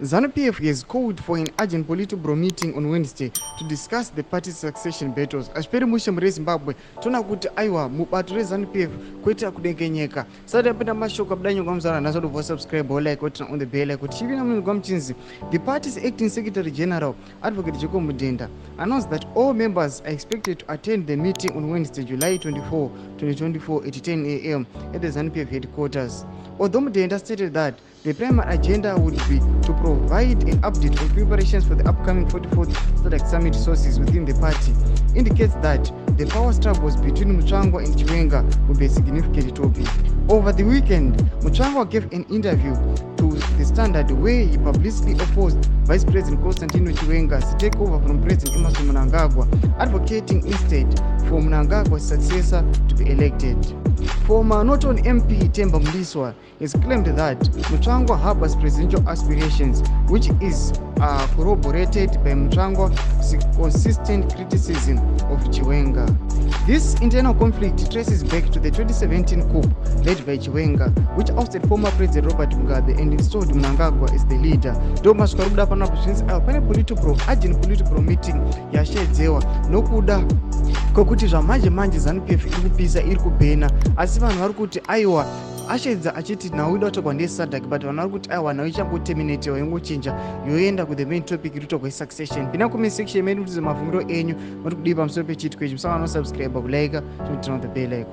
Zanu PF has called for an urgent Politburo meeting on Wednesday to discuss the party's succession battles. Ashperi mushe Zimbabwe tona kuti aiwa mubato reZanu PF kuita kudengenyeka. Sati apenda mashoko abdanyo kwa mzara naso do subscribe or like on the bell like chivina munhu kwa mchinzi. The party's acting secretary general Advocate Jacob Mudenda announced that all members are expected to attend the meeting on Wednesday, July 24, 2024 at 10 a.m. at the Zanu PF headquarters. Although Mudenda stated that the primary agenda would be to provide an update on preparations for the upcoming 44th SADC Summit. Sources within the party indicates that the power struggles between Mutsvangwa and Chiwenga will be a significant topic. Over the weekend, Mutsvangwa gave an interview to the Standard where he publicly opposed Vice President Constantino Chiwenga's takeover from President Emmerson Mnangagwa, advocating instead for Mnangagwa's successor to be elected. Former Norton MP Temba Mliswa has claimed that Mutsvangwa harbors presidential aspirations, which is corroborated by Mutsvangwa's consistent criticism of Chiwenga. This internal conflict traces back to the 2017 coup led by Chiwenga, which ousted former President Robert Mugabe and installed Mnangagwa as the leader. Thomas Karuda Panapusins pane Politburo urgent Politburo meeting yashedzewa nokuda kokuti zvamanje Zanu PF iri kupisa iri kubhena, asi vanhu vari kuti aiwa ashedza achiti now ida kutogwa ndeSADC, but vanhu vari kuti aiwa now ichangoterminatewa yongochinja yoenda ku the main topic iri kutogwa succession. Pina comment section medu kuti mafungiro enyu muri kudii pamusoro pechitiko ichi. Musangano subscribe kulike to turn on the bell icon.